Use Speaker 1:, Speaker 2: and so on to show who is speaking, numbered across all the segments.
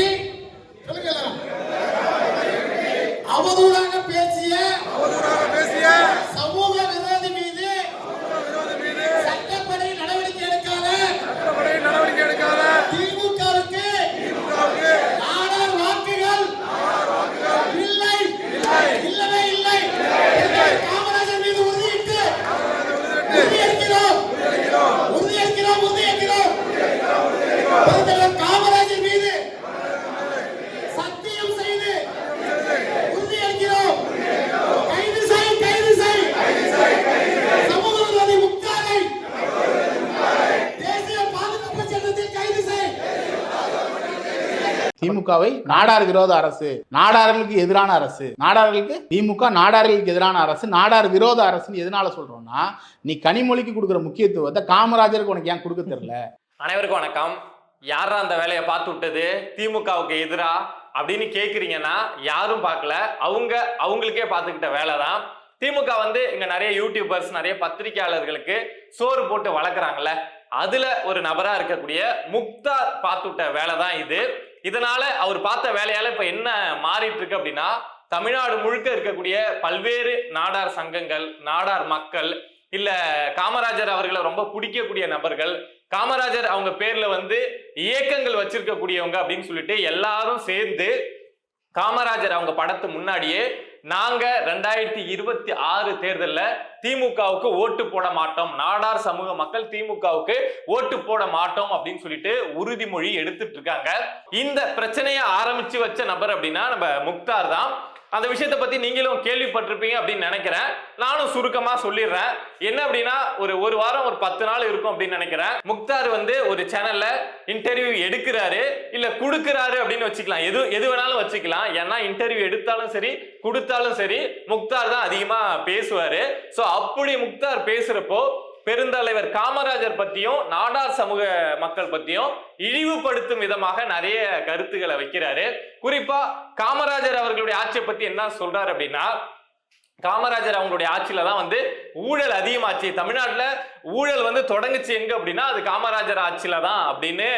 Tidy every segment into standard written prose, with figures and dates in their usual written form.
Speaker 1: எழுப்பி அவதூறாக பேசிய சமூக விரோதி மீது சட்டப்படி நடவடிக்கை எடுக்காத திமுகவுக்கு நாடார் வாக்குகள் இல்லை, இல்லவே இல்லை. காமராஜர் மீது உறுதியேற்கிறோம். காமராஜர் மீது சத்தியம் செய்து உறுதியேற்கிறோம். கைது செய் சமூக விரோதி முக்தாரை தேசிய பாதுகாப்பு சட்டத்தில் கைது செய்.
Speaker 2: திமுகவை நாடார் விரோத அரசு, நாடார்களுக்கு எதிரான அரசு, நாடார்களுக்கு திமுக நாடார்களுக்கு எதிரான அரசு, நாடார் விரோத அரசுன்னு எதனால சொல்றோம்னா, நீ கனிமொழிக்கு கொடுக்குற முக்கியத்துவத்தை காமராஜருக்கு உனக்கு ஏன் கொடுக்க தெரியல?
Speaker 3: அனைவருக்கும் வணக்கம். யாரா அந்த வேலையை பார்த்து விட்டது திமுகவுக்கு எதிரா அப்படின்னு கேக்குறீங்கன்னா, யாரும் பார்க்கல, அவங்களுக்கே பார்த்துக்கிட்ட வேலை தான். திமுக வந்து இங்க நிறைய யூடியூபர்ஸ், நிறைய பத்திரிகையாளர்களுக்கு சோறு போட்டு வளர்க்குறாங்கல்ல, அதுல ஒரு நபரா இருக்கக்கூடிய முக்தார் பார்த்துவிட்ட வேலை தான் இது. இதனால அவர் பார்த்த வேலையால இப்ப என்ன மாறிட்டு இருக்கு அப்படின்னா, தமிழ்நாடு முழுக்க இருக்கக்கூடிய பல்வேறு நாடார் சங்கங்கள், நாடார் மக்கள், இல்ல காமராஜர் அவர்களை ரொம்ப பிடிக்கக்கூடிய நபர்கள், காமராஜர் அவங்க பேர்ல வந்து இயக்கங்கள் வச்சிருக்கக்கூடியவங்க அப்படின்னு சொல்லிட்டு எல்லாரும் சேர்ந்து காமராஜர் அவங்க படத்து முன்னாடியே நாங்க 2026 தேர்தல்ல திமுகவுக்கு ஓட்டு போட மாட்டோம், நாடார் சமூக மக்கள் திமுகவுக்கு ஓட்டு போட மாட்டோம் அப்படின்னு சொல்லிட்டு உறுதிமொழி எடுத்துட்டு இருக்காங்க. இந்த பிரச்சனையை ஆரம்பிச்சு வச்ச நபர் அப்படின்னா நம்ம முக்தார் தான். அந்த விஷயத்தை பத்தி நீங்களும் கேள்விப்பட்டிருப்பீங்க அப்படின்னு நினைக்கிறேன். நானும் சுருக்கமா சொல்லிடுறேன். என்ன அப்படின்னா, ஒரு வாரம் ஒரு 10 நாள் இருக்கும் அப்படின்னு நினைக்கிறேன். முக்தார் வந்து ஒரு சேனல்ல இன்டர்வியூ எடுக்கிறாரு, இல்ல கொடுக்கிறாரு அப்படின்னு வச்சுக்கலாம், எது வேணாலும் வச்சுக்கலாம். ஏன்னா இன்டர்வியூ எடுத்தாலும் சரி, கொடுத்தாலும் சரி, முக்தார் தான் அதிகமா பேசுவாரு. சோ அப்படி முக்தார் பேசுறப்போ பெருந்தலைவர் காமராஜர் பத்தியும் நாடார் சமூக மக்கள் பத்தியும் இழிவுபடுத்தும் விதமாக நிறைய கருத்துக்களை வைக்கிறாரு. குறிப்பா காமராஜர் அவர்களுடைய ஆட்சியை பத்தி என்ன சொல்றாரு அப்படின்னா, காமராஜர் அவங்களுடைய ஆட்சியில தான் வந்து ஊழல் அதிகமாச்சு, தமிழ்நாட்டுல ஊழல் வந்து தொடங்குச்சு எங்க அப்படின்னா அது காமராஜர் ஆட்சியில தான் அப்படின்னு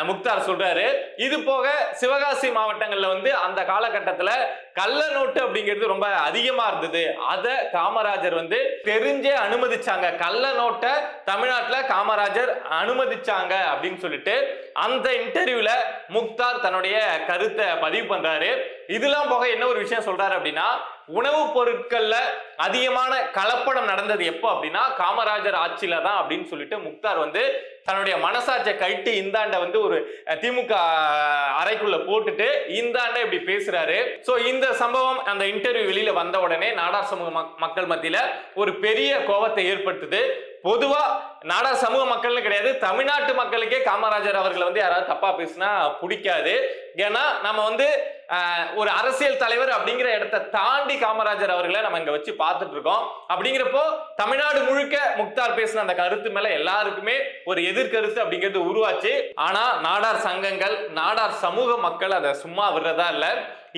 Speaker 3: முக்தார் சொல்றாரு. இது போக சிவகாசி மாவட்டங்கள்ல வந்து அந்த காலகட்டத்துல கள்ள நோட்டு அப்படிங்கிறது ரொம்ப அதிகமா இருந்தது, அத காமராஜர் வந்து தெரிஞ்சே அனுமதிச்சாங்க, கள்ள நோட்டை தமிழ்நாட்டுல காமராஜர் அனுமதிச்சாங்க அப்படின்னு சொல்லிட்டு அந்த இன்டர்வியூல முக்தார் தன்னுடைய கருத்தை பதிவு பண்றாரு. இதெல்லாம் போக என்ன ஒரு விஷயம் சொல்றாரு அப்படின்னா, உணவுப் பொருட்கள்ல அதிகமான கலப்படம் நடந்தது எப்போ அப்படின்னா காமராஜர் ஆட்சியில தான் அப்படின்னு சொல்லிட்டு முக்தார் வந்து தன்னுடைய மனசாட்சியை கட்டி இந்தாண்ட வந்து ஒரு திமுக அறைக்குள்ள போட்டுட்டு இந்தாண்ட இப்படி பேசுறாரு. சோ இந்த சம்பவம் அந்த இன்டர்வியூ வெளியில வந்த உடனே நாடார் சமூக மக்கள் மத்தியில ஒரு பெரிய கோபத்தை ஏற்படுத்துது. பொதுவா நாடார் சமூக மக்கள்னு கிடையாது, தமிழ்நாட்டு மக்களுக்கே காமராஜர் அவர்களை வந்து யாராவது தப்பா பேசினா பிடிக்காது. ஏன்னா நம்ம வந்து ஒரு அரசியல் தலைவர் அப்படிங்கிற இடத்தை தாண்டி காமராஜர் அவர்களை நம்ம இங்க வச்சு பார்த்துட்டு இருக்கோம். அப்படிங்கிறப்போ தமிழ்நாடு முழுக்க முக்தார் பேசின அந்த கருத்து மேல எல்லாருக்குமே ஒரு எதிர்கருத்து அப்படிங்கிறது உருவாச்சு. ஆனா நாடார் சங்கங்கள், நாடார் சமூக மக்கள் அதை சும்மா விடுறதா இல்ல.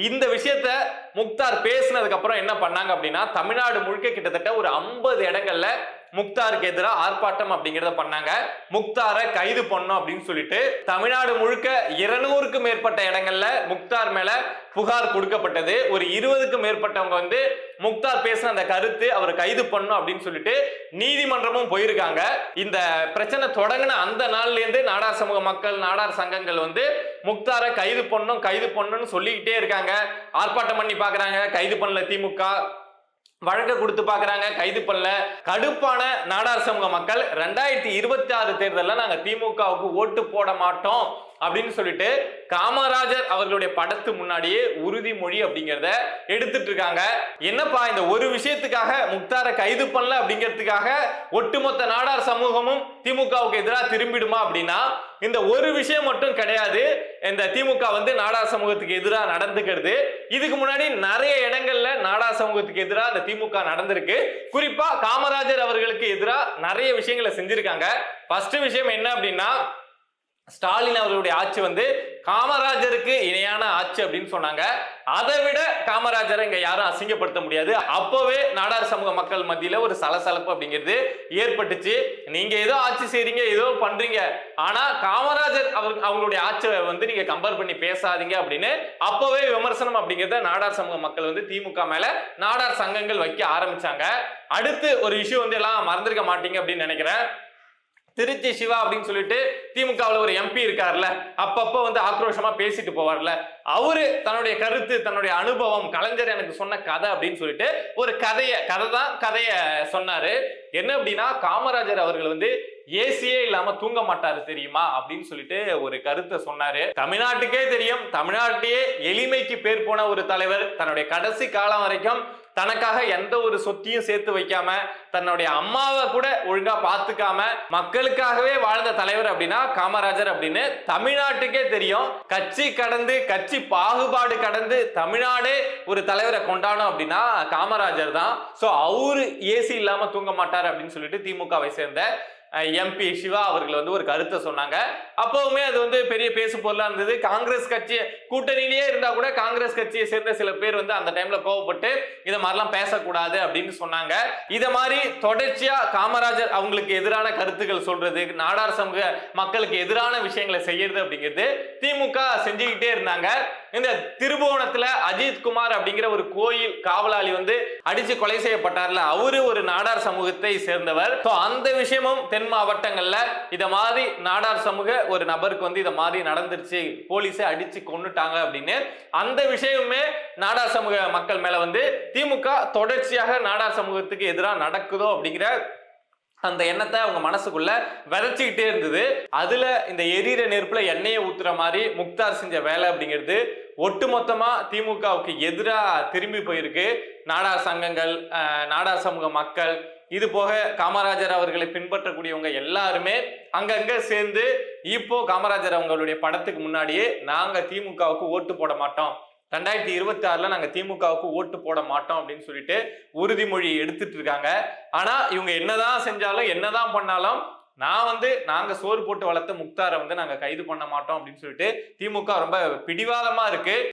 Speaker 3: இந்த விஷயத்த முக்தார் பேசினதுக்கு அப்புறம் என்ன பண்ணாங்க அப்படின்னா, தமிழ்நாடு முழுக்க கிட்டத்தட்ட ஒரு 50 இடங்கள்ல முக்தாருக்கு எதிராக ஆர்ப்பாட்டம் அப்படிங்கிறத பண்ணாங்க. முக்தாரை கைது பண்ணோம் அப்படின்னு சொல்லிட்டு தமிழ்நாடு முழுக்க 200க்கும் மேற்பட்ட இடங்கள்ல முக்தார் மேல புகார் கொடுக்கப்பட்டது. ஒரு 20க்கும் மேற்பட்டவங்க வந்து முக்தார் பேசின அந்த கருத்து அவர் கைது பண்ணும் அப்படின்னு சொல்லிட்டு நீதிமன்றமும் போயிருக்காங்க. இந்த பிரச்சனை தொடங்கின அந்த நாள்ல இருந்து நாடார் சமூக மக்கள், நாடார் சங்கங்கள் வந்து முக்தாரை கைது பண்ணணும்னு சொல்லிக்கிட்டே இருக்காங்க. ஆர்ப்பாட்டம் பண்ணி பாக்குறாங்க, கைது பண்ணல திமுக, வழக்க கொடுத்து பாக்குறாங்க, கைது பண்ணல. கடுப்பான நாடார் சமூக மக்கள் 2026 தேர்தலில் நாங்க திமுகவுக்கு ஓட்டு போட மாட்டோம் அப்படின்னு சொல்லிட்டு காமராஜர் அவர்களுடைய படத்து முன்னாடியே உறுதிமொழி அப்படிங்கிறத எடுத்துட்டு இருக்காங்க. என்னப்பா இந்த ஒரு விஷயத்துக்காக முக்தாரை கைது பண்ணல அப்படிங்கிறதுக்காக ஒட்டுமொத்த நாடார் சமூகமும் திமுகவுக்கு எதிராக திரும்பிடுமா அப்படின்னா, இந்த ஒரு விஷயம் மட்டும் கிடையாது. இந்த திமுக வந்து நாடார் சமூகத்துக்கு எதிராக நடந்துக்கிறது இதுக்கு முன்னாடி நிறைய இடங்கள்ல நாடார் சமூகத்துக்கு எதிராக இந்த திமுக நடந்திருக்கு. குறிப்பா காமராஜர் அவர்களுக்கு எதிராக நிறைய விஷயங்களை செஞ்சிருக்காங்க. ஃபர்ஸ்ட் விஷயம் என்ன அப்படின்னா, ஸ்டாலின் அவர்களுடைய ஆட்சி வந்து காமராஜருக்கு இணையான ஆட்சி அப்படின்னு சொன்னாங்க. அதை விட காமராஜரை இங்க யாரும் அசிங்கப்படுத்த முடியாது. அப்பவே நாடார் சமூக மக்கள் மத்தியில ஒரு சலசலப்பு அப்படிங்கிறது ஏற்பட்டுச்சு. நீங்க ஏதோ ஆட்சி செய்றீங்க, ஏதோ பண்றீங்க, ஆனா காமராஜர் அவங்களுடைய ஆட்சியை வந்து நீங்க கம்பேர் பண்ணி பேசாதீங்க அப்படின்னு அப்பவே விமர்சனம் அப்படிங்கிறத நாடார் சமூக மக்கள் வந்து திமுக மேல நாடார் சங்கங்கள் வைக்க ஆரம்பிச்சாங்க. அடுத்து ஒரு விஷயம் வந்து எல்லாம் மறந்துருக்க மாட்டீங்க அப்படின்னு நினைக்கிறேன். திருச்சி சிவா அப்படின்னு சொல்லிட்டு திமுகவில் ஒரு எம்பி இருக்காருல்ல, அப்பப்ப வந்து ஆக்ரோஷமா பேசிட்டு போவார்ல, அவரு தன்னுடைய கருத்து, தன்னுடைய அனுபவம், கலைஞர் எனக்கு சொன்ன கதை அப்படின்னு சொல்லிட்டு ஒரு கதைய சொன்னாரு. என்ன அப்படின்னா, காமராஜர் அவர்கள் வந்து ஏசியே இல்லாம தூங்க மாட்டாரு தெரியுமா அப்படின்னு சொல்லிட்டு ஒரு கருத்தை சொன்னாரு. தமிழ்நாட்டுக்கே தெரியும், தமிழ்நாட்டிலேயே எளிமைக்கு பேர் போன ஒரு தலைவர், தன்னுடைய கடைசி காலம் வரைக்கும் தனக்காக எந்த ஒரு சொத்தையும் சேர்த்து வைக்காம, தன்னுடைய அம்மாவை கூட ஒழுங்கா பாத்துக்காம மக்களுக்காகவே வாழ்ந்த தலைவர் அப்படின்னா காமராஜர் அப்படின்னு தமிழ்நாட்டுக்கே தெரியும். கட்சி கடந்து, கட்சி பாகுபாடு கடந்து தமிழ்நாடே ஒரு தலைவரை கொண்டாடும் அப்படின்னா காமராஜர் தான். சோ அவரு ஏசி இல்லாம தூங்க மாட்டார் அப்படின்னு சொல்லிட்டு திமுகவை சேர்ந்த எம்பி சிவா அவர்கள் வந்து ஒரு கருத்தை சொன்னாங்க. அப்பவுமே அது வந்து பெரிய பேசு பொருளா இருந்தது. காங்கிரஸ் கட்சி கூட்டணியிலேயே இருந்தா கூட காங்கிரஸ் கட்சியை சேர்ந்த சில பேர் வந்து அந்த டைம்ல கோவப்பட்டு இதை மாதிரிலாம் பேசக்கூடாது அப்படின்னு சொன்னாங்க. இதை மாதிரி தொடர்ச்சியா காமராஜர் அவங்களுக்கு எதிரான கருத்துக்கள் சொல்றது, நாடார் சமூக மக்களுக்கு எதிரான விஷயங்களை செய்யறது அப்படிங்கிறது திமுக செஞ்சுக்கிட்டே இருந்தாங்க. இந்த திருபுவனத்துல அஜித் குமார் அப்படிங்கிற ஒரு கோயில் காவலாளி வந்து அடிச்சு கொலை செய்யப்பட்டார்ல, அவரு ஒரு நாடார் சமூகத்தை சேர்ந்தவர். அந்த விஷயமும் தென் மாவட்டங்கள்ல இத மாதிரி நாடார் சமூக ஒரு நபருக்கு வந்து இத மாதிரி நடந்துருச்சு, போலீஸை அடிச்சு கொன்னுட்டாங்க அப்படின்னு அந்த விஷயமே நாடார் சமூக மக்கள் மேல வந்து திமுக தொடர்ச்சியாக நாடார் சமூகத்துக்கு எதிராக நடக்குதோ அப்படிங்கிற அந்த எண்ணத்தை அவங்க மனசுக்குள்ள விதைச்சுக்கிட்டே இருந்தது. அதுல இந்த எரியிற நெருப்புல எண்ணெயை ஊத்துற மாதிரி முக்தார் செஞ்ச வேலை அப்படிங்கிறது ஒட்டுமொத்தமா திமுகவுக்கு எதிராக திரும்பி போயிருக்கு. நாடார் சங்கங்கள், நாடார் சமூக மக்கள், இது போக காமராஜர் அவர்களை பின்பற்றக்கூடியவங்க எல்லாருமே அங்கங்க சேர்ந்து இப்போ காமராஜர் அவங்களுடைய படத்துக்கு முன்னாடியே நாங்க திமுகவுக்கு ஓட்டு போட மாட்டோம், 2026ல நாங்க திமுகவுக்கு ஓட்டு போட மாட்டோம் அப்படின்னு சொல்லிட்டு உறுதிமொழி எடுத்துட்டு இருக்காங்க. ஆனா இவங்க என்னதான் செஞ்சாலும் என்னதான் பண்ணாலும் நாங்க சோறு போட்டு வளர்த்த முக்தாரை வந்து நாங்க கைது பண்ண மாட்டோம் அப்படின்னு சொல்லிட்டு திமுக ரொம்ப பிடிவாதமா இருக்கு.